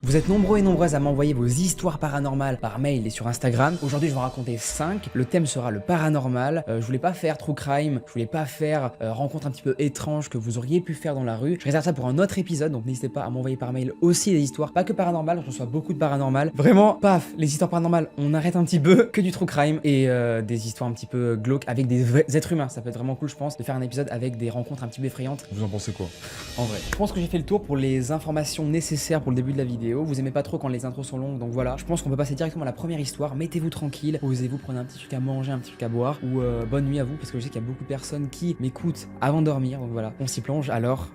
Vous êtes nombreux et nombreuses à m'envoyer vos histoires paranormales par mail et sur Instagram. Aujourd'hui, je vais en raconter 5. Le thème sera le paranormal. Je voulais pas faire true crime, je voulais pas faire rencontre un petit peu étrange que vous auriez pu faire dans la rue. Je réserve ça pour un autre épisode, donc n'hésitez pas à m'envoyer par mail aussi des histoires, pas que paranormales, je reçois beaucoup de paranormal. Vraiment, paf, les histoires paranormales, on arrête un petit peu, que du true crime et des histoires un petit peu glauques avec des vrais êtres humains. Ça peut être vraiment cool, je pense, de faire un épisode avec des rencontres un petit peu effrayantes. Vous en pensez quoi? En vrai, je pense que j'ai fait le tour pour les informations nécessaires pour le début de la vidéo. Vous aimez pas trop quand les intros sont longues, donc voilà. Je pense qu'on peut passer directement à la première histoire. Mettez-vous tranquille, posez-vous, prenez un petit truc à manger, un petit truc à boire, ou bonne nuit à vous, parce que je sais qu'il y a beaucoup de personnes qui m'écoutent avant de dormir, donc voilà. On s'y plonge, alors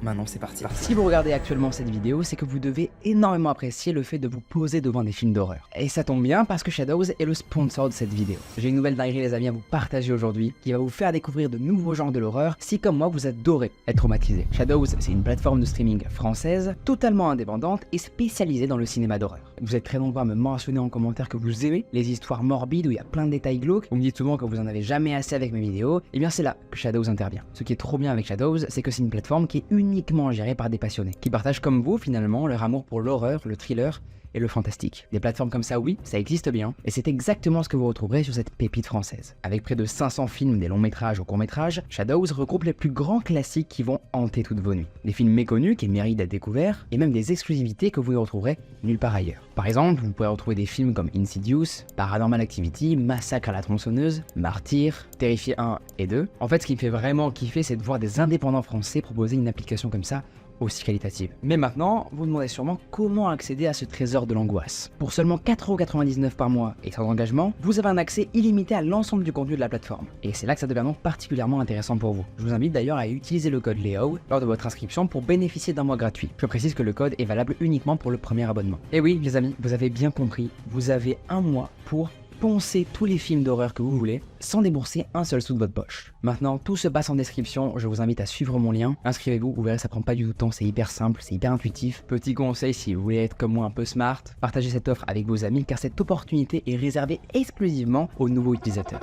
maintenant c'est parti. Alors, si vous regardez actuellement cette vidéo, c'est que vous devez énormément apprécier le fait de vous poser devant des films d'horreur. Et ça tombe bien parce que Shadows est le sponsor de cette vidéo. J'ai une nouvelle dinguerie les amis à vous partager aujourd'hui qui va vous faire découvrir de nouveaux genres de l'horreur si comme moi vous adorez être traumatisé. Shadows, c'est une plateforme de streaming française, totalement indépendante et spécialisée dans le cinéma d'horreur. Vous êtes très nombreux à me mentionner en commentaire que vous aimez les histoires morbides où il y a plein de détails glauques. Vous me dites souvent que vous en avez jamais assez avec mes vidéos. Et bien c'est là que Shadows intervient. Ce qui est trop bien avec Shadows, c'est que c'est une plateforme qui est uniquement gérée par des passionnés, qui partagent comme vous finalement leur amour pour l'horreur, le thriller et le fantastique. Des plateformes comme ça, oui, ça existe bien, et c'est exactement ce que vous retrouverez sur cette pépite française. Avec près de 500 films, des longs métrages au courts métrages, Shadows regroupe les plus grands classiques qui vont hanter toutes vos nuits. Des films méconnus qui méritent d'être découverts, et même des exclusivités que vous y retrouverez nulle part ailleurs. Par exemple, vous pourrez retrouver des films comme Insidious, Paranormal Activity, Massacre à la tronçonneuse, Martyr, Terrifier 1 et 2. En fait, ce qui me fait vraiment kiffer, c'est de voir des indépendants français proposer une application comme ça, aussi qualitative. Mais maintenant, vous vous demandez sûrement comment accéder à ce trésor de l'angoisse. Pour seulement 4,99€ par mois et sans engagement, vous avez un accès illimité à l'ensemble du contenu de la plateforme. Et c'est là que ça devient donc particulièrement intéressant pour vous. Je vous invite d'ailleurs à utiliser le code LEO lors de votre inscription pour bénéficier d'un mois gratuit. Je précise que le code est valable uniquement pour le premier abonnement. Et oui, les amis, vous avez bien compris, vous avez un mois pour poncer tous les films d'horreur que vous voulez sans débourser un seul sou de votre poche. Maintenant, tout se passe en description, je vous invite à suivre mon lien, inscrivez-vous, vous verrez ça prend pas du tout de temps, c'est hyper simple, c'est hyper intuitif. Petit conseil si vous voulez être comme moi un peu smart, partagez cette offre avec vos amis car cette opportunité est réservée exclusivement aux nouveaux utilisateurs.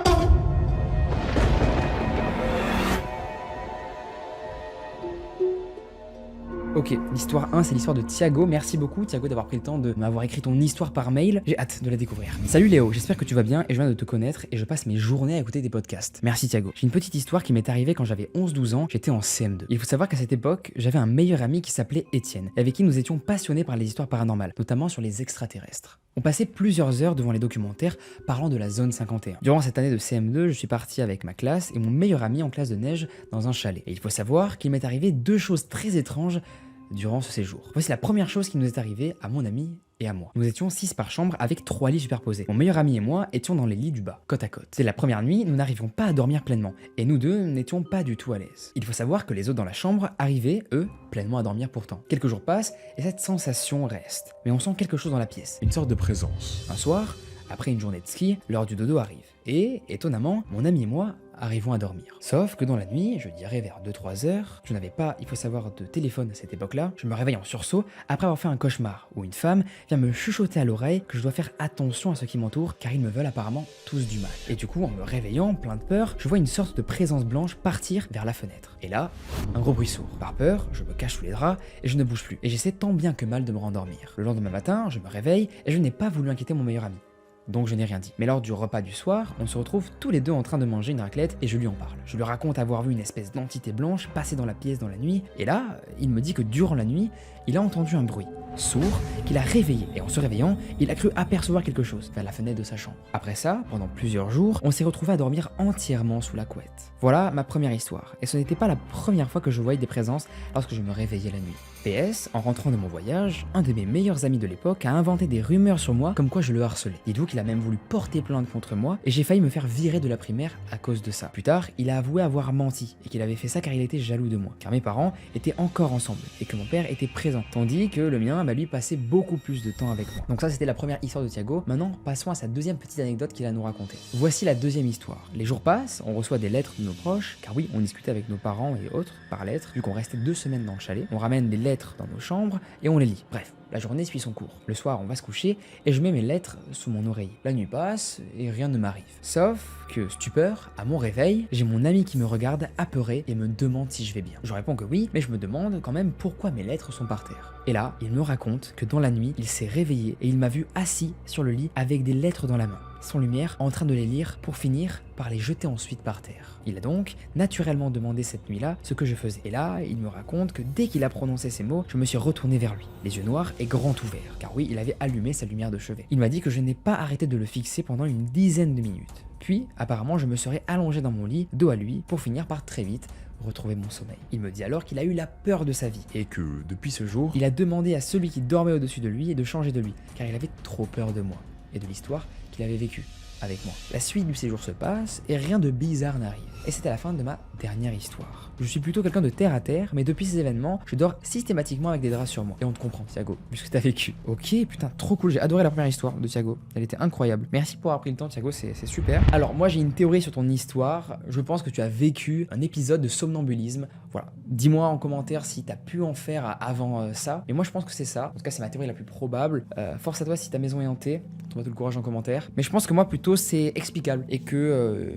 Ok, l'histoire 1, c'est l'histoire de Thiago. Merci beaucoup Thiago d'avoir pris le temps de m'avoir écrit ton histoire par mail. J'ai hâte de la découvrir. Salut Léo, j'espère que tu vas bien et je viens de te connaître et je passe mes journées à écouter des podcasts. Merci Thiago. J'ai une petite histoire qui m'est arrivée quand j'avais 11-12 ans, j'étais en CM2. Il faut savoir qu'à cette époque, j'avais un meilleur ami qui s'appelait Étienne, avec qui nous étions passionnés par les histoires paranormales, notamment sur les extraterrestres. On passait plusieurs heures devant les documentaires parlant de la zone 51. Durant cette année de CM2, je suis parti avec ma classe et mon meilleur ami en classe de neige dans un chalet. Et il faut savoir qu'il m'est arrivé deux choses très étranges durant ce séjour. Voici la première chose qui nous est arrivée à mon ami et à moi. Nous étions 6 par chambre avec 3 lits superposés. Mon meilleur ami et moi étions dans les lits du bas, côte à côte. Dès la première nuit, nous n'arrivions pas à dormir pleinement, et nous deux n'étions pas du tout à l'aise. Il faut savoir que les autres dans la chambre arrivaient, eux, pleinement à dormir pourtant. Quelques jours passent, et cette sensation reste. Mais on sent quelque chose dans la pièce. Une sorte de présence. Un soir, après une journée de ski, l'heure du dodo arrive. Et, étonnamment, mon ami et moi arrivons à dormir. Sauf que dans la nuit, je dirais vers 2-3 heures, je n'avais pas, il faut savoir, de téléphone à cette époque-là, je me réveille en sursaut après avoir fait un cauchemar où une femme vient me chuchoter à l'oreille que je dois faire attention à ce qui m'entoure car ils me veulent apparemment tous du mal. Et du coup, en me réveillant, plein de peur, je vois une sorte de présence blanche partir vers la fenêtre. Et là, un gros bruit sourd. Par peur, je me cache sous les draps et je ne bouge plus. Et j'essaie tant bien que mal de me rendormir. Le lendemain matin, je me réveille et je n'ai pas voulu inquiéter mon meilleur ami. Donc je n'ai rien dit. Mais lors du repas du soir, on se retrouve tous les deux en train de manger une raclette et je lui en parle. Je lui raconte avoir vu une espèce d'entité blanche passer dans la pièce dans la nuit et là, il me dit que durant la nuit, il a entendu un bruit sourd qu'il a réveillé et en se réveillant, il a cru apercevoir quelque chose vers la fenêtre de sa chambre. Après ça, pendant plusieurs jours, on s'est retrouvé à dormir entièrement sous la couette. Voilà ma première histoire et ce n'était pas la première fois que je voyais des présences lorsque je me réveillais la nuit. PS, en rentrant de mon voyage, un de mes meilleurs amis de l'époque a inventé des rumeurs sur moi comme quoi je le harcelais. Dites-vous qu'il a même voulu porter plainte contre moi et j'ai failli me faire virer de la primaire à cause de ça. Plus tard, il a avoué avoir menti et qu'il avait fait ça car il était jaloux de moi, car mes parents étaient encore ensemble et que mon père était présent, tandis que le mien, lui, passait beaucoup plus de temps avec moi. Donc ça, c'était la première histoire de Thiago. Maintenant, passons à sa deuxième petite anecdote qu'il a à nous raconter. Voici la deuxième histoire. Les jours passent, on reçoit des lettres de nos proches, car oui, on discutait avec nos parents et autres par lettres, vu qu'on restait 2 semaines dans le chalet. On ramène des lettres dans nos chambres et on les lit. Bref, la journée suit son cours. Le soir, on va se coucher et je mets mes lettres sous mon oreiller. La nuit passe et rien ne m'arrive. Sauf que, stupeur, à mon réveil, j'ai mon ami qui me regarde apeuré et me demande si je vais bien. Je réponds que oui, mais je me demande quand même pourquoi mes lettres sont par terre. Et là, il me raconte que dans la nuit, il s'est réveillé et il m'a vu assis sur le lit avec des lettres dans la main, sans lumière, en train de les lire pour finir par les jeter ensuite par terre. Il a donc naturellement demandé cette nuit-là ce que je faisais. Et là, il me raconte que dès qu'il a prononcé ces mots, je me suis retourné vers lui, les yeux noirs et grands ouverts, car oui, il avait allumé sa lumière de chevet. Il m'a dit que je n'ai pas arrêté de le fixer pendant une dizaine de minutes. Puis, apparemment, je me serais allongé dans mon lit, dos à lui, pour finir par très vite retrouver mon sommeil. Il me dit alors qu'il a eu la peur de sa vie et que, depuis ce jour, il a demandé à celui qui dormait au-dessus de lui de changer de lui, car il avait trop peur de moi et de l'histoire qu'il avait vécue avec moi. La suite du séjour se passe et rien de bizarre n'arrive. Et c'était la fin de ma dernière histoire. Je suis plutôt quelqu'un de terre à terre, mais depuis ces événements, je dors systématiquement avec des draps sur moi. Et on te comprend, Thiago, puisque t'as vécu. Ok, putain, trop cool. J'ai adoré la première histoire de Thiago. Elle était incroyable. Merci pour avoir pris le temps, Thiago, c'est super. Alors, moi, j'ai une théorie sur ton histoire. Je pense que tu as vécu un épisode de somnambulisme. Voilà. Dis-moi en commentaire si t'as pu en faire avant ça. Mais moi, je pense que c'est ça. En tout cas, c'est ma théorie la plus probable. Force à toi si ta maison est hantée. Trouve tout le courage en commentaire. Mais je pense que moi, plutôt, c'est explicable. Et que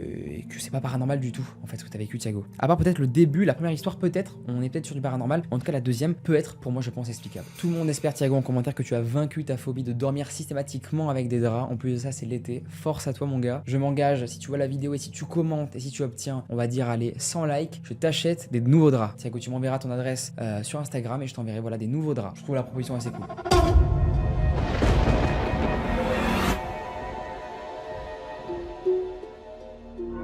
c'est pas paranormal du tout, en fait, ce que t'as vécu, Thiago. À part peut-être le début, la première histoire, peut-être. On est peut-être sur du paranormal. En tout cas, la deuxième peut être, pour moi, je pense, explicable. Tout le monde espère, Thiago, en commentaire, que tu as vaincu ta phobie de dormir systématiquement avec des draps. En plus de ça, c'est l'été. Force à toi, mon gars. Je m'engage, si tu vois la vidéo et si tu commentes et si tu obtiens, on va dire, allez, 100 likes, je t'achète des nouveaux draps. Thiago, tu m'enverras ton adresse sur Instagram et je t'enverrai, voilà, des nouveaux draps. Je trouve la proposition assez cool.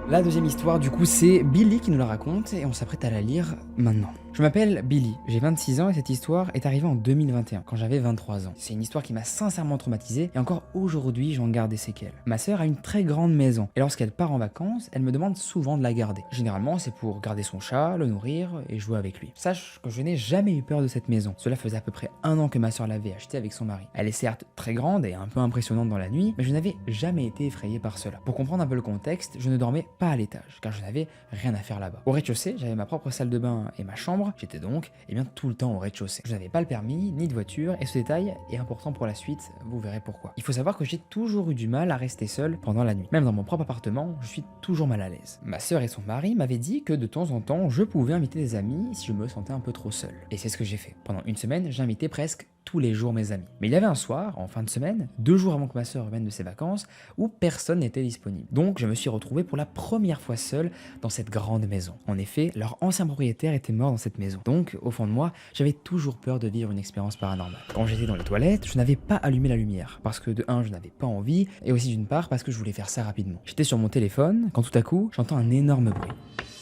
La deuxième histoire, du coup, c'est Billy qui nous la raconte et on s'apprête à la lire maintenant. Je m'appelle Billy, j'ai 26 ans et cette histoire est arrivée en 2021, quand j'avais 23 ans. C'est une histoire qui m'a sincèrement traumatisé et encore aujourd'hui, j'en garde des séquelles. Ma sœur a une très grande maison et lorsqu'elle part en vacances, elle me demande souvent de la garder. Généralement, c'est pour garder son chat, le nourrir et jouer avec lui. Sache que je n'ai jamais eu peur de cette maison. Cela faisait à peu près 1 an que ma sœur l'avait achetée avec son mari. Elle est certes très grande et un peu impressionnante dans la nuit, mais je n'avais jamais été effrayé par cela. Pour comprendre un peu le contexte, je ne dormais pas à l'étage, car je n'avais rien à faire là-bas. Au rez-de-chaussée, j'avais ma propre salle de bain et ma chambre. J'étais donc tout le temps au rez-de-chaussée. Je n'avais pas le permis ni de voiture et ce détail est important pour la suite, vous verrez pourquoi. Il faut savoir que j'ai toujours eu du mal à rester seul pendant la nuit. Même dans mon propre appartement, je suis toujours mal à l'aise. Ma sœur et son mari m'avaient dit que de temps en temps, je pouvais inviter des amis si je me sentais un peu trop seul. Et c'est ce que j'ai fait. Pendant une semaine, j'invitais presque tous les jours mes amis. Mais il y avait un soir, en fin de semaine, 2 jours avant que ma sœur revienne de ses vacances, où personne n'était disponible. Donc je me suis retrouvé pour la première fois seul dans cette grande maison. En effet, leur ancien propriétaire était mort dans cette maison. Donc, au fond de moi, j'avais toujours peur de vivre une expérience paranormale. Quand j'étais dans les toilettes, je n'avais pas allumé la lumière, parce que de un, je n'avais pas envie, et aussi d'une part, parce que je voulais faire ça rapidement. J'étais sur mon téléphone, quand tout à coup, j'entends un énorme bruit.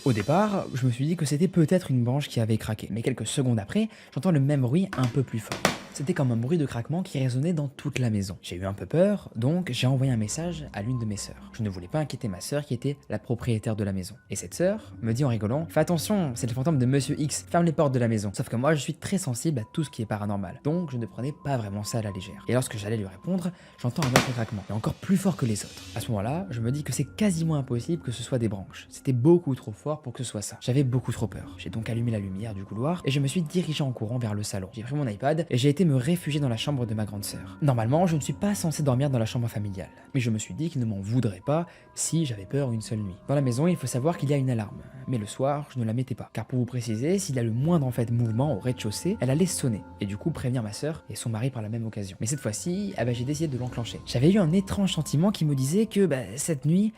Au départ, je me suis dit que c'était peut-être une branche qui avait craqué, mais quelques secondes après, j'entends le même bruit un peu plus fort. C'était comme un bruit de craquement qui résonnait dans toute la maison. J'ai eu un peu peur, donc j'ai envoyé un message à l'une de mes sœurs. Je ne voulais pas inquiéter ma sœur qui était la propriétaire de la maison. Et cette sœur me dit en rigolant: fais attention, c'est le fantôme de Monsieur X, ferme les portes de la maison. Sauf que moi je suis très sensible à tout ce qui est paranormal, donc je ne prenais pas vraiment ça à la légère. Et lorsque j'allais lui répondre, j'entends un autre craquement, et encore plus fort que les autres. À ce moment-là, je me dis que c'est quasiment impossible que ce soit des branches. C'était beaucoup trop fort pour que ce soit ça. J'avais beaucoup trop peur. J'ai donc allumé la lumière du couloir et je me suis dirigé en courant vers le salon. J'ai pris mon iPad et j'ai été me réfugier dans la chambre de ma grande sœur. Normalement, je ne suis pas censé dormir dans la chambre familiale, mais je me suis dit qu'il ne m'en voudrait pas si j'avais peur une seule nuit. Dans la maison, il faut savoir qu'il y a une alarme, mais le soir, je ne la mettais pas, car pour vous préciser, s'il y a le moindre mouvement au rez-de-chaussée, elle allait sonner, et du coup prévenir ma sœur et son mari par la même occasion. Mais cette fois-ci, j'ai décidé de l'enclencher. J'avais eu un étrange sentiment qui me disait que cette nuit,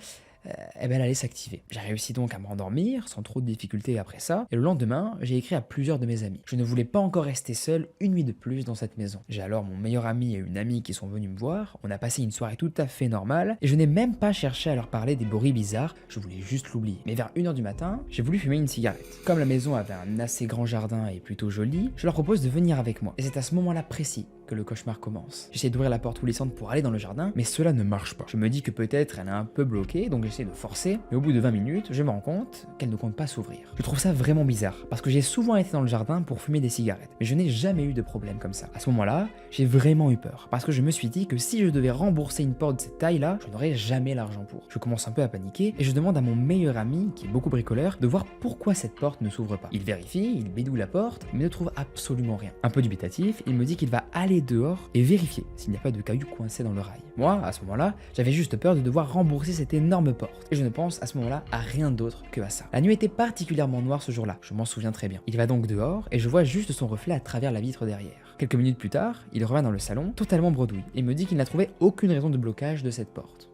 elle allait s'activer. J'ai réussi donc à m'endormir sans trop de difficultés après ça, et le lendemain, j'ai écrit à plusieurs de mes amis. Je ne voulais pas encore rester seul une nuit de plus dans cette maison. J'ai alors mon meilleur ami et une amie qui sont venus me voir, on a passé une soirée tout à fait normale, et je n'ai même pas cherché à leur parler des bruits bizarres, je voulais juste l'oublier. Mais vers 1h du matin, j'ai voulu fumer une cigarette. Comme la maison avait un assez grand jardin et plutôt joli, je leur propose de venir avec moi. Et c'est à ce moment-là précis que le cauchemar commence. J'essaie d'ouvrir la porte coulissante pour aller dans le jardin, mais cela ne marche pas. Je me dis que peut-être elle est un peu bloquée, donc j'essaie de forcer, mais au bout de 20 minutes, je me rends compte qu'elle ne compte pas s'ouvrir. Je trouve ça vraiment bizarre, parce que j'ai souvent été dans le jardin pour fumer des cigarettes, mais je n'ai jamais eu de problème comme ça. À ce moment-là, j'ai vraiment eu peur, parce que je me suis dit que si je devais rembourser une porte de cette taille-là, je n'aurais jamais l'argent pour. Je commence un peu à paniquer, et je demande à mon meilleur ami, qui est beaucoup bricoleur, de voir pourquoi cette porte ne s'ouvre pas. Il vérifie, il bidouille la porte, mais ne trouve absolument rien. Un peu dubitatif, il me dit qu'il va aller aller dehors et vérifier s'il n'y a pas de cailloux coincés dans le rail. Moi, à ce moment-là, j'avais juste peur de devoir rembourser cette énorme porte. Et je ne pense à ce moment-là à rien d'autre que à ça. La nuit était particulièrement noire ce jour-là, je m'en souviens très bien. Il va donc dehors et je vois juste son reflet à travers la vitre derrière. Quelques minutes plus tard, il revient dans le salon, totalement bredouille, et me dit qu'il n'a trouvé aucune raison de blocage de cette porte.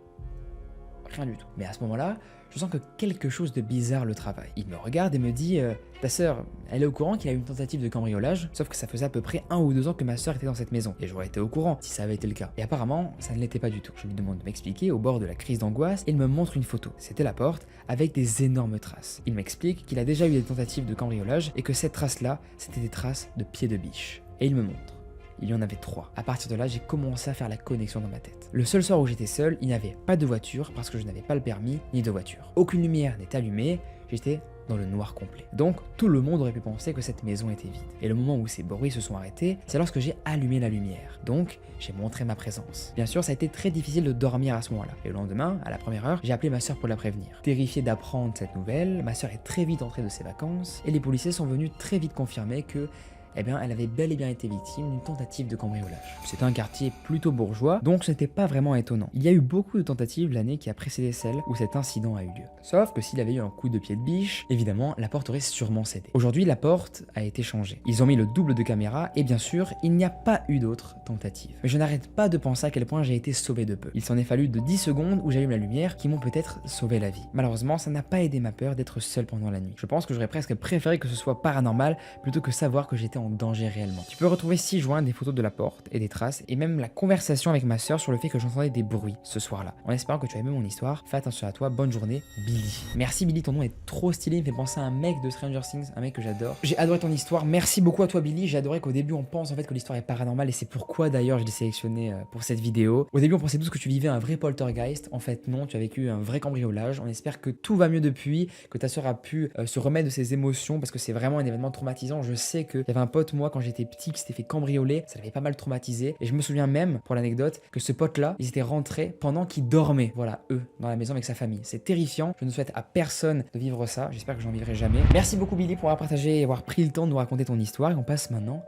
Rien du tout. Mais à ce moment-là, je sens que quelque chose de bizarre le travaille. Il me regarde et me dit ta sœur, elle est au courant qu'il a eu une tentative de cambriolage, sauf que ça faisait à peu près 1 ou 2 ans que ma sœur était dans cette maison, et j'aurais été au courant si ça avait été le cas. Et apparemment, ça ne l'était pas du tout. Je lui demande de m'expliquer au bord de la crise d'angoisse, et il me montre une photo. C'était la porte, avec des énormes traces. Il m'explique qu'il a déjà eu des tentatives de cambriolage, et que ces traces-là, c'était des traces de pieds de biche. Et il me montre. Il y en avait 3. À partir de là, j'ai commencé à faire la connexion dans ma tête. Le seul soir où j'étais seul, il n'y avait pas de voiture parce que je n'avais pas le permis ni de voiture. Aucune lumière n'est allumée, j'étais dans le noir complet. Donc tout le monde aurait pu penser que cette maison était vide. Et le moment où ces bruits se sont arrêtés, c'est lorsque j'ai allumé la lumière. Donc j'ai montré ma présence. Bien sûr, ça a été très difficile de dormir à ce moment-là. Et le lendemain, à la première heure, j'ai appelé ma sœur pour la prévenir. Terrifiée d'apprendre cette nouvelle, ma sœur est très vite entrée de ses vacances et les policiers sont venus très vite confirmer que elle avait bel et bien été victime d'une tentative de cambriolage. C'était un quartier plutôt bourgeois, donc ce n'était pas vraiment étonnant. Il y a eu beaucoup de tentatives l'année qui a précédé celle où cet incident a eu lieu. Sauf que s'il avait eu un coup de pied de biche, évidemment, la porte aurait sûrement cédé. Aujourd'hui, la porte a été changée. Ils ont mis le double de caméras et bien sûr, il n'y a pas eu d'autres tentatives. Mais je n'arrête pas de penser à quel point j'ai été sauvé de peu. Il s'en est fallu de 10 secondes où j'allume la lumière qui m'ont peut-être sauvé la vie. Malheureusement, ça n'a pas aidé ma peur d'être seul pendant la nuit. Je pense que j'aurais presque préféré que ce soit paranormal plutôt que savoir que j'étais en danger réellement. Tu peux retrouver 6 juin des photos de la porte et des traces et même la conversation avec ma sœur sur le fait que j'entendais des bruits ce soir-là. En espérant que tu as aimé mon histoire, fais attention à toi, bonne journée, Billy. Merci Billy, ton nom est trop stylé, il me fait penser à un mec de Stranger Things, un mec que j'adore. J'ai adoré ton histoire, merci beaucoup à toi Billy, j'ai adoré qu'au début on pense en fait que l'histoire est paranormale et c'est pourquoi d'ailleurs je l'ai sélectionné pour cette vidéo. Au début on pensait tous que tu vivais un vrai poltergeist, en fait non, tu as vécu un vrai cambriolage, on espère que tout va mieux depuis, que ta sœur a pu se remettre de ses émotions parce que c'est vraiment un événement traumatisant. Je sais qu'il y avait un pote moi quand j'étais petit qui s'était fait cambrioler, ça l'avait pas mal traumatisé et je me souviens même, pour l'anecdote, que ce pote là, ils étaient rentrés pendant qu'il dormait, voilà, eux, dans la maison avec sa famille. C'est terrifiant, je ne souhaite à personne de vivre ça, j'espère que j'en vivrai jamais. Merci beaucoup Billy pour avoir partagé et avoir pris le temps de nous raconter ton histoire et on passe maintenant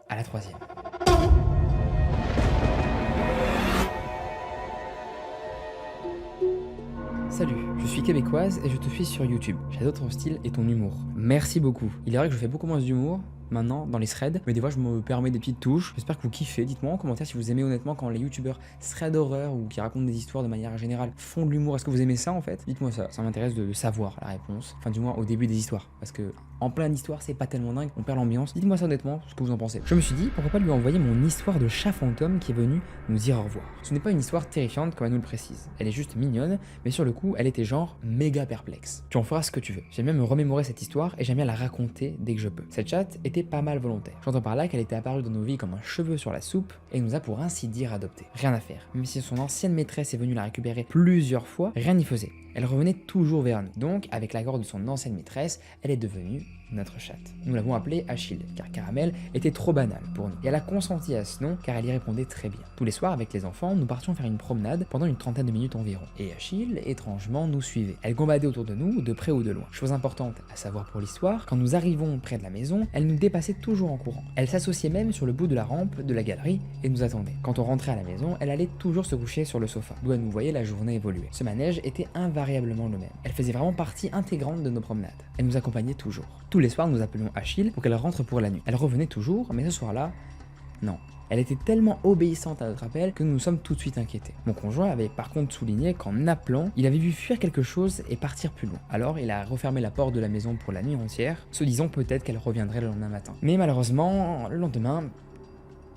à la 3e. Salut, je suis québécoise et je te suis sur YouTube. J'adore ton style et ton humour. Merci beaucoup. Il est vrai que je fais beaucoup moins d'humour maintenant dans les threads, mais des fois je me permets des petites touches. J'espère que vous kiffez. Dites-moi en commentaire si vous aimez honnêtement quand les youtubeurs thread horreur ou qui racontent des histoires de manière générale font de l'humour. Est-ce que vous aimez ça en fait? Dites-moi ça m'intéresse de savoir la réponse. Enfin du moins au début des histoires, parce que en plein d'histoires c'est pas tellement dingue, on perd l'ambiance. Dites-moi ça honnêtement, ce que vous en pensez. Je me suis dit pourquoi pas lui envoyer mon histoire de chat fantôme qui est venu nous dire au revoir. Ce n'est pas une histoire terrifiante comme elle nous le précise. Elle est juste mignonne, mais sur le coup elle était genre méga perplexe. Tu en feras ce que tu veux. J'aime bien me remémorer cette histoire et j'aime bien la raconter dès que je peux. Cette chatte était pas mal volontaire. J'entends par là qu'elle était apparue dans nos vies comme un cheveu sur la soupe et nous a pour ainsi dire adopté. Rien à faire. Même si son ancienne maîtresse est venue la récupérer plusieurs fois, rien n'y faisait. Elle revenait toujours vers nous. Donc, avec l'accord de son ancienne maîtresse, elle est devenue notre chatte. Nous l'avons appelée Achille, car Caramel était trop banal pour nous. Et elle a consenti à ce nom car elle y répondait très bien. Tous les soirs, avec les enfants, nous partions faire une promenade pendant une trentaine de minutes environ. Et Achille, étrangement, nous suivait. Elle gambadait autour de nous, de près ou de loin. Chose importante à savoir pour l'histoire, quand nous arrivons près de la maison, elle nous dépassait toujours en courant. Elle s'associait même sur le bout de la rampe de la galerie et nous attendait. Quand on rentrait à la maison, elle allait toujours se coucher sur le sofa, d'où elle nous voyait la journée évoluer. Ce manège était invariablement le même. Elle faisait vraiment partie intégrante de nos promenades. Elle nous accompagnait toujours. Tous les soirs, nous appelions Achille pour qu'elle rentre pour la nuit. Elle revenait toujours, mais ce soir-là, non. Elle était tellement obéissante à notre appel que nous nous sommes tout de suite inquiétés. Mon conjoint avait par contre souligné qu'en appelant, il avait vu fuir quelque chose et partir plus loin. Alors il a refermé la porte de la maison pour la nuit entière, se disant peut-être qu'elle reviendrait le lendemain matin. Mais malheureusement, le lendemain,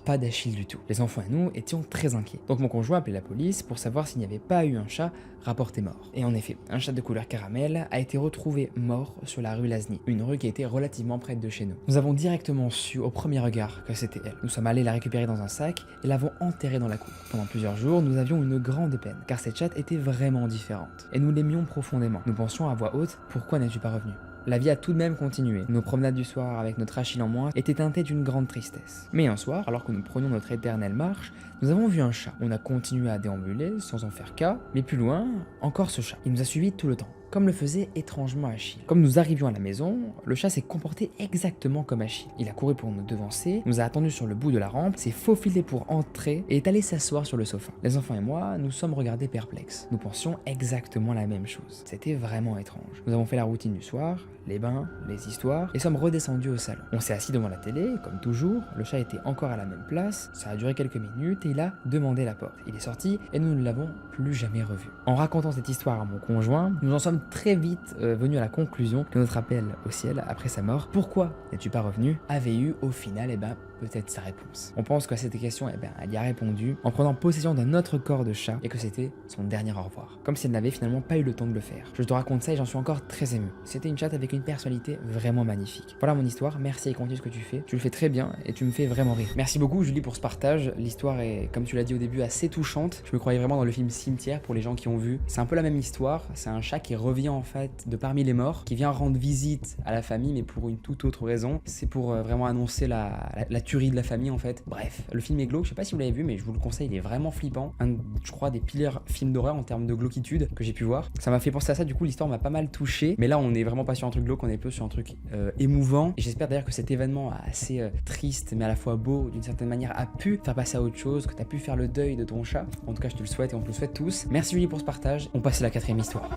pas d'Achille du tout. Les enfants et nous étions très inquiets. Donc mon conjoint a appelé la police pour savoir s'il n'y avait pas eu un chat rapporté mort. Et en effet, un chat de couleur caramel a été retrouvé mort sur la rue Lasny, une rue qui était relativement près de chez nous. Nous avons directement su au premier regard que c'était elle. Nous sommes allés la récupérer dans un sac et l'avons enterrée dans la cour. Pendant plusieurs jours, nous avions une grande peine, car cette chatte était vraiment différente. Et nous l'aimions profondément. Nous pensions à voix haute, pourquoi n'es-tu pas revenu ? La vie a tout de même continué. Nos promenades du soir avec notre Achille en moins étaient teintées d'une grande tristesse. Mais un soir, alors que nous prenions notre éternelle marche, nous avons vu un chat. On a continué à déambuler sans en faire cas, mais plus loin, encore ce chat. Il nous a suivis tout le temps. comme le faisait étrangement Achille. Comme nous arrivions à la maison, le chat s'est comporté exactement comme Achille. Il a couru pour nous devancer, nous a attendus sur le bout de la rampe, s'est faufilé pour entrer et est allé s'asseoir sur le sofa. Les enfants et moi, nous sommes regardés perplexes. Nous pensions exactement la même chose. C'était vraiment étrange. Nous avons fait la routine du soir, les bains, les histoires, et sommes redescendus au salon. On s'est assis devant la télé, comme toujours, le chat était encore à la même place, ça a duré quelques minutes et il a demandé la porte. Il est sorti et nous ne l'avons plus jamais revu. En racontant cette histoire à mon conjoint, nous en sommes très vite venus à la conclusion que notre appel au ciel après sa mort, pourquoi n'es-tu pas revenu, avait eu au final, peut-être sa réponse. On pense qu'à cette question, elle y a répondu en prenant possession d'un autre corps de chat et que c'était son dernier au revoir. Comme si elle n'avait finalement pas eu le temps de le faire. Je te raconte ça et j'en suis encore très ému. C'était une chatte avec une personnalité vraiment magnifique. Voilà mon histoire, merci et continue ce que tu fais. Tu le fais très bien et tu me fais vraiment rire. Merci beaucoup Julie pour ce partage. L'histoire est, comme tu l'as dit au début, assez touchante. Je me croyais vraiment dans le film Cimetière pour les gens qui ont vu. C'est un peu la même histoire. C'est un chat qui revient en fait de parmi les morts, qui vient rendre visite à la famille mais pour une toute autre raison. C'est pour vraiment annoncer la tuerie de la famille en fait. Bref, le film est glauque, je sais pas si vous l'avez vu mais je vous le conseille, il est vraiment flippant. Je crois des pires films d'horreur en termes de glauquitude que j'ai pu voir. Ça m'a fait penser à ça, du coup l'histoire m'a pas mal touché. Mais là on est vraiment pas sur un truc glauque, on est plus sur un truc émouvant. Et j'espère d'ailleurs que cet événement assez triste mais à la fois beau d'une certaine manière a pu faire passer à autre chose, que tu as pu faire le deuil de ton chat. En tout cas je te le souhaite et on te le souhaite tous. Merci Julie pour ce partage. On passe à la 4e histoire.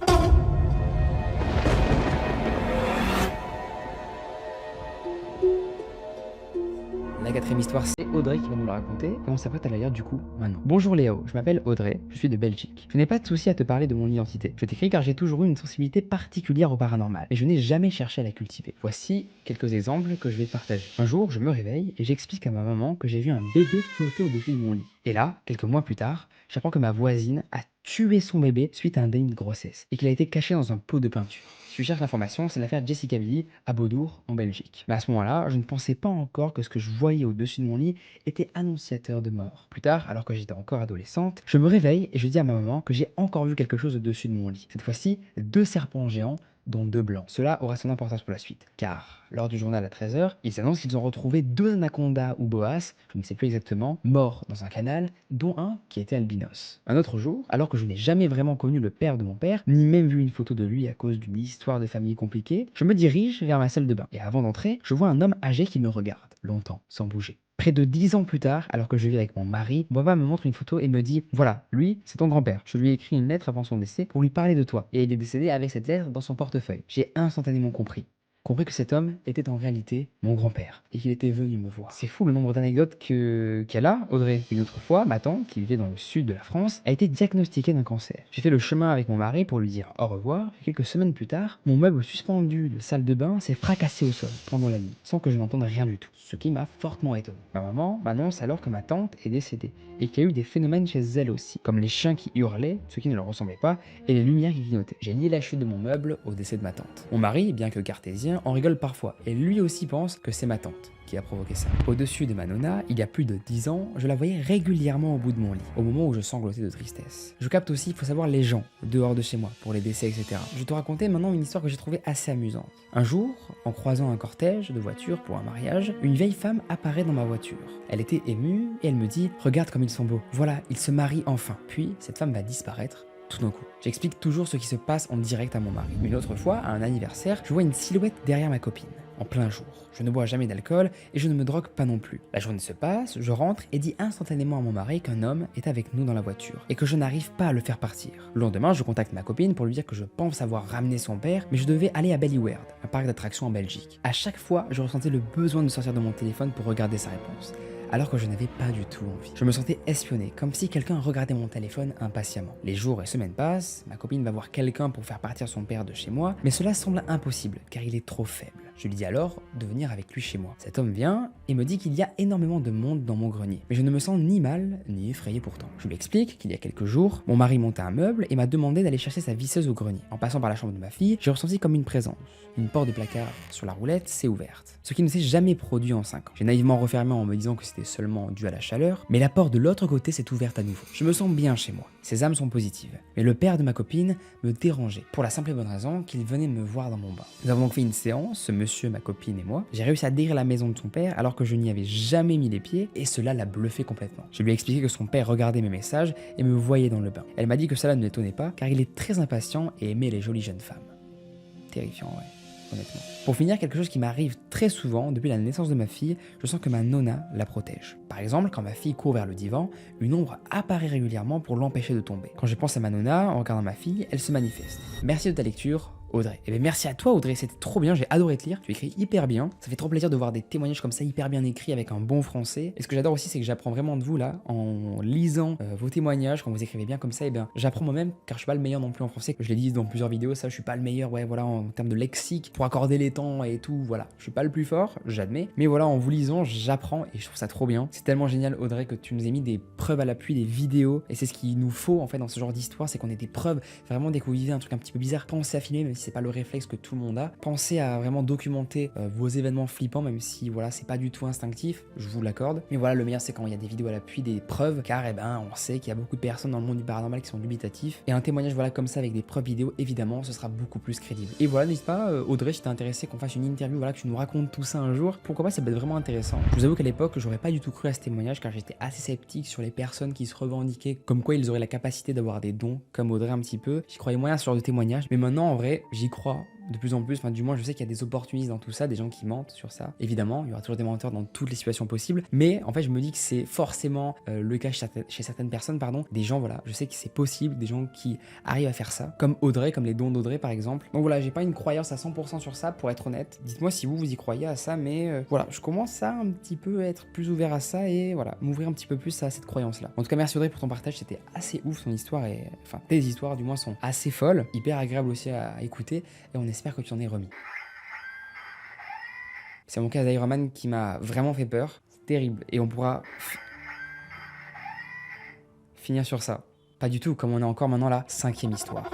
La 4e histoire, c'est Audrey qui va nous la raconter. Comment ça peut à la lire du coup maintenant. Bonjour Léo, je m'appelle Audrey, je suis de Belgique. Je n'ai pas de souci à te parler de mon identité. Je t'écris car j'ai toujours eu une sensibilité particulière au paranormal, mais je n'ai jamais cherché à la cultiver. Voici quelques exemples que je vais te partager. Un jour, je me réveille et j'explique à ma maman que j'ai vu un bébé flotter au-dessus de mon lit. Et là, quelques mois plus tard, j'apprends que ma voisine a tué son bébé suite à un déni de grossesse et qu'il a été caché dans un pot de peinture. Si tu cherches l'information, c'est l'affaire Jessica Billy à Beaudour, en Belgique. Mais à ce moment-là, je ne pensais pas encore que ce que je voyais au-dessus de mon lit était annonciateur de mort. Plus tard, alors que j'étais encore adolescente, je me réveille et je dis à ma maman que j'ai encore vu quelque chose au-dessus de mon lit. Cette fois-ci, 2 serpents géants, dont 2 blancs. Cela aura son importance pour la suite, car lors du journal à 13h, ils annoncent qu'ils ont retrouvé 2 anacondas ou boas, je ne sais plus exactement, morts dans un canal, dont un qui était albinos. Un autre jour, alors que je n'ai jamais vraiment connu le père de mon père, ni même vu une photo de lui à cause d'une histoire de famille compliquée, je me dirige vers ma salle de bain. Et avant d'entrer, je vois un homme âgé qui me regarde, longtemps, sans bouger. Près de 10 ans plus tard, alors que je vis avec mon mari, mon papa me montre une photo et me dit « Voilà, lui, c'est ton grand-père. Je lui ai écrit une lettre avant son décès pour lui parler de toi. Et il est décédé avec cette lettre dans son portefeuille. » J'ai instantanément compris que cet homme était en réalité mon grand-père et qu'il était venu me voir. C'est fou le nombre d'anecdotes qu'elle a, Audrey. Une autre fois, ma tante, qui vivait dans le sud de la France, a été diagnostiquée d'un cancer. J'ai fait le chemin avec mon mari pour lui dire au revoir et quelques semaines plus tard, mon meuble suspendu de salle de bain s'est fracassé au sol pendant la nuit, sans que je n'entende rien du tout, ce qui m'a fortement étonné. Ma maman m'annonce alors que ma tante est décédée et qu'il y a eu des phénomènes chez elle aussi, comme les chiens qui hurlaient, ce qui ne leur ressemblait pas, et les lumières qui clignotaient. J'ai lié la chute de mon meuble au décès de ma tante. Mon mari, bien que cartésien, en rigole parfois, et lui aussi pense que c'est ma tante qui a provoqué ça. Au-dessus de ma nonna, il y a plus de 10 ans, je la voyais régulièrement au bout de mon lit, au moment où je sanglotais de tristesse. Je capte aussi, il faut savoir, les gens dehors de chez moi, pour les décès, etc. Je vais te raconter maintenant une histoire que j'ai trouvée assez amusante. Un jour, en croisant un cortège de voitures pour un mariage, une vieille femme apparaît dans ma voiture. Elle était émue et elle me dit « Regarde comme ils sont beaux, voilà, ils se marient enfin ». Puis, cette femme va disparaître tout d'un coup. J'explique toujours ce qui se passe en direct à mon mari. Une autre fois, à un anniversaire, je vois une silhouette derrière ma copine, en plein jour. Je ne bois jamais d'alcool et je ne me drogue pas non plus. La journée se passe, je rentre et dis instantanément à mon mari qu'un homme est avec nous dans la voiture et que je n'arrive pas à le faire partir. Le lendemain, je contacte ma copine pour lui dire que je pense avoir ramené son père, mais je devais aller à Bellyweard, un parc d'attractions en Belgique. À chaque fois, je ressentais le besoin de sortir de mon téléphone pour regarder sa réponse, alors que je n'avais pas du tout envie. Je me sentais espionné, comme si quelqu'un regardait mon téléphone impatiemment. Les jours et semaines passent, ma copine va voir quelqu'un pour faire partir son père de chez moi, mais cela semble impossible, car il est trop faible. Je lui dis alors de venir avec lui chez moi. Cet homme vient et me dit qu'il y a énormément de monde dans mon grenier, mais je ne me sens ni mal, ni effrayé pourtant. Je lui explique qu'il y a quelques jours, mon mari montait un meuble et m'a demandé d'aller chercher sa visseuse au grenier. En passant par la chambre de ma fille, j'ai ressenti comme une présence. Une porte de placard sur la roulette s'est ouverte, ce qui ne s'est jamais produit en 5 ans. J'ai naïvement refermé en me disant que c'était c'était seulement dû à la chaleur, mais la porte de l'autre côté s'est ouverte à nouveau. Je me sens bien chez moi, ces âmes sont positives. Mais le père de ma copine me dérangeait, pour la simple et bonne raison qu'il venait me voir dans mon bain. Nous avons donc fait une séance, ce monsieur, ma copine et moi. J'ai réussi à décrire la maison de son père alors que je n'y avais jamais mis les pieds et cela l'a bluffé complètement. Je lui ai expliqué que son père regardait mes messages et me voyait dans le bain. Elle m'a dit que cela ne l'étonnait pas car il est très impatient et aimait les jolies jeunes femmes. Terrifiant, ouais. Honnêtement. Pour finir, quelque chose qui m'arrive très souvent depuis la naissance de ma fille, je sens que ma nonna la protège. Par exemple, quand ma fille court vers le divan, une ombre apparaît régulièrement pour l'empêcher de tomber. Quand je pense à ma nonna, en regardant ma fille, elle se manifeste. Merci de ta lecture, Audrey. Et bien merci à toi Audrey, c'était trop bien, j'ai adoré te lire, tu écris hyper bien, ça fait trop plaisir de voir des témoignages comme ça hyper bien écrits avec un bon français. Et ce que j'adore aussi c'est que j'apprends vraiment de vous là, en lisant vos témoignages, quand vous écrivez bien comme ça, et bien j'apprends moi-même car je suis pas le meilleur non plus en français, je l'ai dit dans plusieurs vidéos, ça je suis pas le meilleur, ouais voilà, en termes de lexique, pour accorder les temps et tout, voilà, je suis pas le plus fort, j'admets, mais voilà, en vous lisant, j'apprends et je trouve ça trop bien. C'est tellement génial Audrey que tu nous aies mis des preuves à l'appui, des vidéos, et c'est ce qu'il nous faut en fait dans ce genre d'histoire, c'est qu'on ait des preuves, vraiment dès que vous vivez un truc un petit peu bizarre, pensez à filmer même si c'est pas le réflexe que tout le monde a. Pensez à vraiment documenter vos événements flippants, même si voilà, c'est pas du tout instinctif, je vous l'accorde. Mais voilà, le meilleur c'est quand il y a des vidéos à l'appui, des preuves, car eh ben, on sait qu'il y a beaucoup de personnes dans le monde du paranormal qui sont dubitatifs. Et un témoignage voilà comme ça avec des preuves vidéo, évidemment, ce sera beaucoup plus crédible. Et voilà, n'hésite pas, Audrey, si t'es intéressé qu'on fasse une interview, voilà, que tu nous racontes tout ça un jour, pourquoi pas, ça peut être vraiment intéressant. Je vous avoue qu'à l'époque, j'aurais pas du tout cru à ce témoignage, car j'étais assez sceptique sur les personnes qui se revendiquaient comme quoi ils auraient la capacité d'avoir des dons, comme Audrey un petit peu. J'y croyais moyen à ce genre de témoignage, mais maintenant, en vrai, j'y crois de plus en plus, enfin du moins je sais qu'il y a des opportunistes dans tout ça, des gens qui mentent sur ça. Évidemment, il y aura toujours des menteurs dans toutes les situations possibles, mais en fait je me dis que c'est forcément le cas chez certaines personnes, pardon, des gens, voilà, je sais que c'est possible, des gens qui arrivent à faire ça, comme Audrey, comme les dons d'Audrey par exemple. Donc voilà, j'ai pas une croyance à 100% sur ça, pour être honnête. Dites-moi si vous y croyez à ça, mais voilà, je commence à un petit peu être plus ouvert à ça et voilà, m'ouvrir un petit peu plus à cette croyance-là. En tout cas, merci Audrey pour ton partage, c'était assez ouf ton histoire, et enfin tes histoires du moins sont assez folles, hyper agréables aussi à écouter, et on espère que tu en es remis. C'est mon cas d'Ironman qui m'a vraiment fait peur. C'est terrible. Et on pourra finir sur ça. Pas du tout, comme on est encore maintenant la 5e histoire.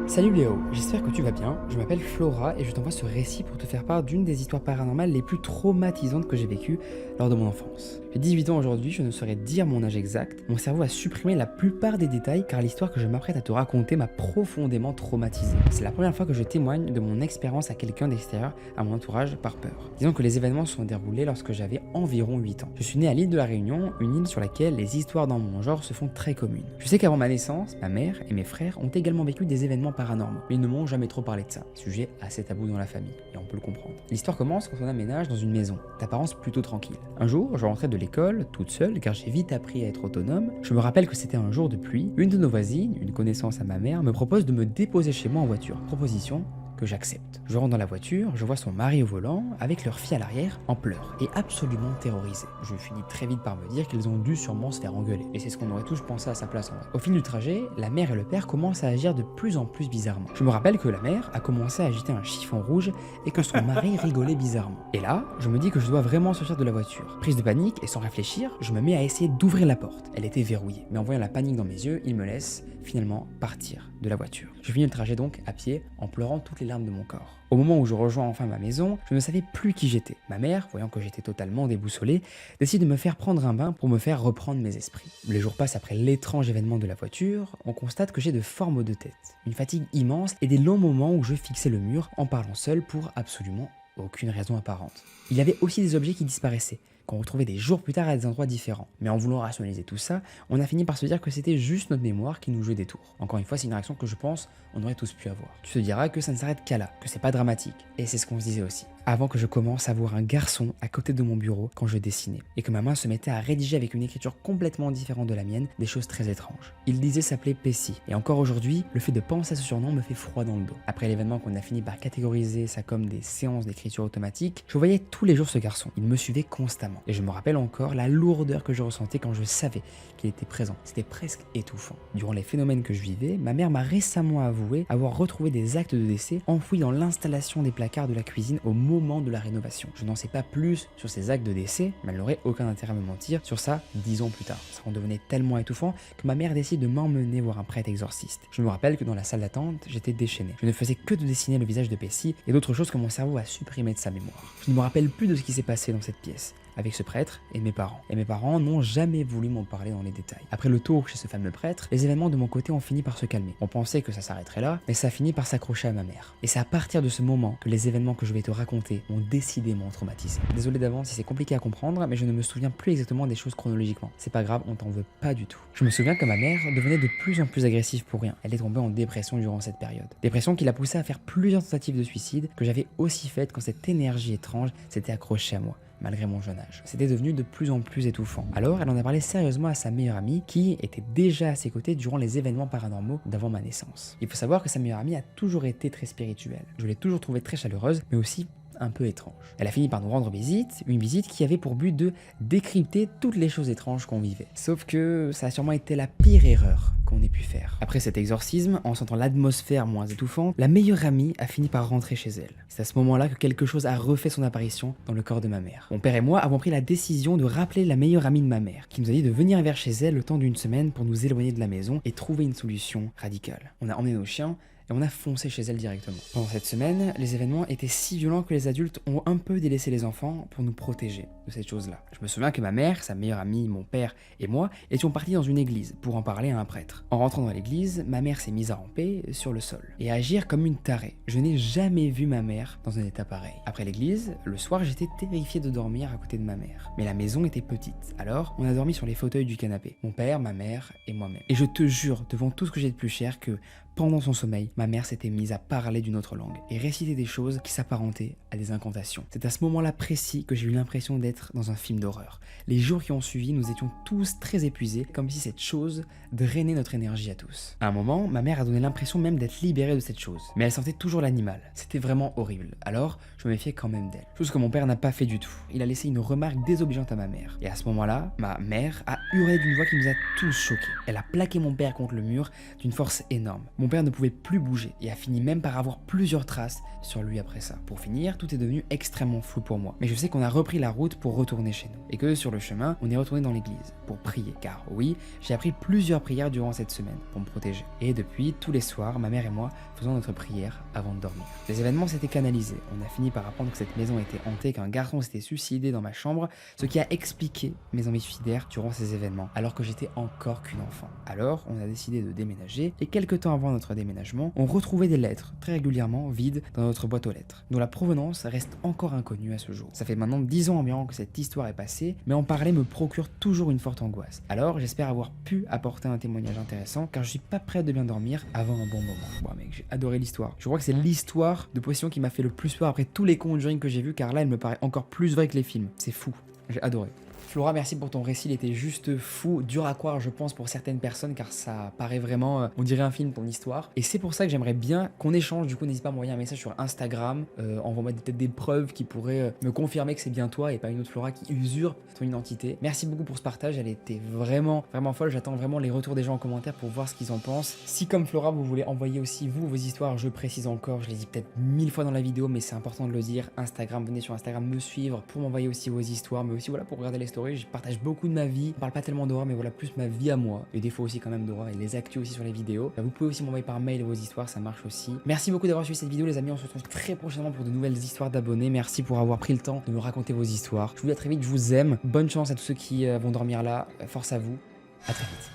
Salut Léo, j'espère que tu vas bien, je m'appelle Flora et je t'envoie ce récit pour te faire part d'une des histoires paranormales les plus traumatisantes que j'ai vécues lors de mon enfance. J'ai 18 ans aujourd'hui, je ne saurais dire mon âge exact, mon cerveau a supprimé la plupart des détails car l'histoire que je m'apprête à te raconter m'a profondément traumatisé. C'est la première fois que je témoigne de mon expérience à quelqu'un d'extérieur à mon entourage par peur. Disons que les événements se sont déroulés lorsque j'avais environ 8 ans. Je suis né à l'île de la Réunion, une île sur laquelle les histoires dans mon genre se font très communes. Je sais qu'avant ma naissance, ma mère et mes frères ont également vécu des événements paranormaux, mais ils ne m'ont jamais trop parlé de ça, sujet assez tabou dans la famille, et on peut le comprendre. L'histoire commence quand on aménage dans une maison, d'apparence plutôt tranquille. Un jour, je rentrais de l'école, toute seule, car j'ai vite appris à être autonome. Je me rappelle que c'était un jour de pluie, une de nos voisines, une connaissance à ma mère, me propose de me déposer chez moi en voiture. Proposition que j'accepte. Je rentre dans la voiture, je vois son mari au volant, avec leur fille à l'arrière, en pleurs, et absolument terrorisée. Je finis très vite par me dire qu'ils ont dû sûrement se faire engueuler, et c'est ce qu'on aurait tous pensé à sa place en vrai. Au fil du trajet, la mère et le père commencent à agir de plus en plus bizarrement. Je me rappelle que la mère a commencé à agiter un chiffon rouge, et que son mari rigolait bizarrement. Et là, je me dis que je dois vraiment sortir de la voiture. Prise de panique, et sans réfléchir, je me mets à essayer d'ouvrir la porte. Elle était verrouillée, mais en voyant la panique dans mes yeux, il me laisse finalement partir de la voiture. Je finis le trajet donc à pied, en pleurant toutes les larmes de mon corps. Au moment où je rejoins enfin ma maison, je ne savais plus qui j'étais. Ma mère, voyant que j'étais totalement déboussolé, décide de me faire prendre un bain pour me faire reprendre mes esprits. Les jours passent après l'étrange événement de la voiture, on constate que j'ai de forts maux de tête, une fatigue immense et des longs moments où je fixais le mur en parlant seul pour absolument aucune raison apparente. Il y avait aussi des objets qui disparaissaient, qu'on retrouvait des jours plus tard à des endroits différents. Mais en voulant rationaliser tout ça, on a fini par se dire que c'était juste notre mémoire qui nous jouait des tours. Encore une fois, c'est une réaction que je pense on aurait tous pu avoir. Tu te diras que ça ne s'arrête qu'à là, que c'est pas dramatique. Et c'est ce qu'on se disait aussi. Avant que je commence à voir un garçon à côté de mon bureau quand je dessinais, et que ma main se mettait à rédiger avec une écriture complètement différente de la mienne, des choses très étranges. Il disait s'appeler Pessi, et encore aujourd'hui, le fait de penser à ce surnom me fait froid dans le dos. Après l'événement qu'on a fini par catégoriser ça comme des séances d'écriture automatique, je voyais tous les jours ce garçon. Il me suivait constamment. événement. Et je me rappelle encore la lourdeur que je ressentais quand je savais qu'il était présent. C'était presque étouffant. Durant les phénomènes que je vivais, ma mère m'a récemment avoué avoir retrouvé des actes de décès enfouis dans l'installation des placards de la cuisine au moment de la rénovation. Je n'en sais pas plus sur ces actes de décès, mais elle n'aurait aucun intérêt à me mentir sur ça 10 ans plus tard. Ça en devenait tellement étouffant que ma mère décide de m'emmener voir un prêtre exorciste. Je me rappelle que dans la salle d'attente, j'étais déchaîné. Je ne faisais que de dessiner le visage de Pessie et d'autres choses que mon cerveau a supprimées de sa mémoire. Je ne me rappelle plus de ce qui s'est passé dans cette pièce avec ce prêtre et mes parents. Et mes parents n'ont jamais voulu m'en parler dans les détails. Après le tour chez ce fameux prêtre, les événements de mon côté ont fini par se calmer. On pensait que ça s'arrêterait là, mais ça a fini par s'accrocher à ma mère. Et c'est à partir de ce moment que les événements que je vais te raconter ont décidément traumatisé. Désolé d'avance si c'est compliqué à comprendre, mais je ne me souviens plus exactement des choses chronologiquement. C'est pas grave, on t'en veut pas du tout. Je me souviens que ma mère devenait de plus en plus agressive pour rien. Elle est tombée en dépression durant cette période. Dépression qui l'a poussée à faire plusieurs tentatives de suicide que j'avais aussi faites quand cette énergie étrange s'était accrochée à moi. Malgré mon jeune âge. C'était devenu de plus en plus étouffant. Alors elle en a parlé sérieusement à sa meilleure amie qui était déjà à ses côtés durant les événements paranormaux d'avant ma naissance. Il faut savoir que sa meilleure amie a toujours été très spirituelle. Je l'ai toujours trouvée très chaleureuse, mais aussi un peu étrange. Elle a fini par nous rendre visite, une visite qui avait pour but de décrypter toutes les choses étranges qu'on vivait. Sauf que ça a sûrement été la pire erreur qu'on ait pu faire. Après cet exorcisme, en sentant l'atmosphère moins étouffante, la meilleure amie a fini par rentrer chez elle. C'est à ce moment-là que quelque chose a refait son apparition dans le corps de ma mère. Mon père et moi avons pris la décision de rappeler la meilleure amie de ma mère, qui nous a dit de venir vers chez elle le temps d'une semaine pour nous éloigner de la maison et trouver une solution radicale. On a emmené nos chiens et on a foncé chez elle directement. Pendant cette semaine, les événements étaient si violents que les adultes ont un peu délaissé les enfants pour nous protéger de cette chose-là. Je me souviens que ma mère, sa meilleure amie, mon père et moi étions partis dans une église pour en parler à un prêtre. En rentrant dans l'église, ma mère s'est mise à ramper sur le sol et à agir comme une tarée. Je n'ai jamais vu ma mère dans un état pareil. Après l'église, le soir, j'étais terrifié de dormir à côté de ma mère. Mais la maison était petite, alors on a dormi sur les fauteuils du canapé. Mon père, ma mère et moi-même. Et je te jure, devant tout ce que j'ai de plus cher, que pendant son sommeil, ma mère s'était mise à parler d'une autre langue et réciter des choses qui s'apparentaient à des incantations. C'est à ce moment-là précis que j'ai eu l'impression d'être dans un film d'horreur. Les jours qui ont suivi, nous étions tous très épuisés, comme si cette chose drainait notre énergie à tous. À un moment, ma mère a donné l'impression même d'être libérée de cette chose, mais elle sentait toujours l'animal. C'était vraiment horrible. Alors, je me méfiais quand même d'elle. Chose que mon père n'a pas fait du tout. Il a laissé une remarque désobligeante à ma mère. Et à ce moment-là, ma mère a hurlé d'une voix qui nous a tous choqués. Elle a plaqué mon père contre le mur d'une force énorme. Mon père ne pouvait plus bouger et a fini même par avoir plusieurs traces sur lui après ça. Pour finir, tout est devenu extrêmement flou pour moi. Mais je sais qu'on a repris la route pour retourner chez nous. Et que sur le chemin, on est retourné dans l'église pour prier. Car oui, j'ai appris plusieurs prières durant cette semaine pour me protéger. Et depuis, tous les soirs, ma mère et moi faisons notre prière avant de dormir. Les événements s'étaient canalisés. On a fini par apprendre que cette maison était hantée, qu'un garçon s'était suicidé dans ma chambre, ce qui a expliqué mes envies suicidaires durant ces événements, alors que j'étais encore qu'une enfant. Alors, on a décidé de déménager, et quelques temps avant notre déménagement, on retrouvait des lettres, très régulièrement vides, dans notre boîte aux lettres, dont la provenance reste encore inconnue à ce jour. Ça fait maintenant 10 ans environ que cette histoire est passée, mais en parler me procure toujours une forte angoisse. Alors, j'espère avoir pu apporter un témoignage intéressant, car je suis pas prêt de bien dormir avant un bon moment. Bon mec, j'ai adoré l'histoire. Je crois que c'est l'histoire de possession qui m'a fait le plus peur après tous les Conjuring que j'ai vus, car là, elle me paraît encore plus vraie que les films. C'est fou. J'ai adoré. Flora, merci pour ton récit, il était juste fou, dur à croire je pense pour certaines personnes car ça paraît vraiment, on dirait un film ton histoire. Et c'est pour ça que j'aimerais bien qu'on échange, du coup n'hésite pas à m'envoyer un message sur Instagram, envoie-moi peut-être des preuves qui pourraient me confirmer que c'est bien toi et pas une autre Flora qui usurpe ton identité. Merci beaucoup pour ce partage, elle était vraiment folle, j'attends vraiment les retours des gens en commentaire pour voir ce qu'ils en pensent. Si comme Flora vous voulez envoyer aussi vous vos histoires, je précise encore, je l'ai dit peut-être 1000 fois dans la vidéo mais c'est important de le dire, Instagram, venez sur Instagram me suivre pour m'envoyer aussi vos histoires, mais aussi voilà pour regarder les stories. Je partage beaucoup de ma vie, on parle pas tellement d'horreur mais voilà plus ma vie à moi et des fois aussi quand même d'horreur et les actus aussi sur les vidéos. Vous pouvez aussi m'envoyer par mail vos histoires, ça marche aussi. Merci beaucoup d'avoir suivi cette vidéo les amis, on se retrouve très prochainement pour de nouvelles histoires d'abonnés. Merci pour avoir pris le temps de me raconter vos histoires. Je vous dis à très vite, je vous aime, bonne chance à tous ceux qui vont dormir là, force à vous, à très vite.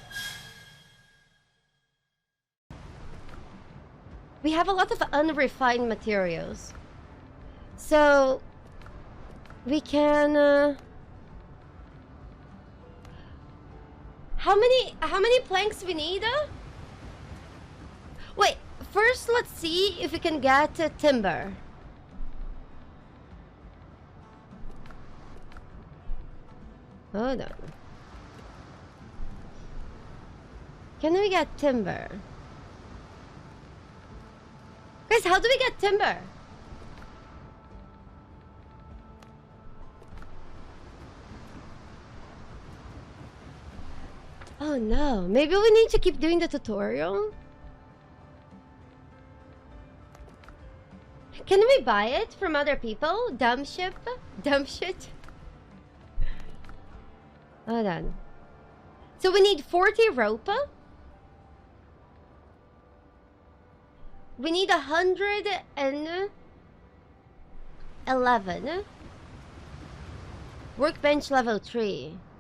We have a lot of unrefined materials, so we can how many planks we need? Wait, first let's see if we can get timber. Hold on. Can we get timber? Guys, how do we get timber? Oh no, maybe we need to keep doing the tutorial? Can we buy it from other people? Dumb ship? Dumb shit? Hold on. So we need 40 rope. We need 111. Workbench level 3.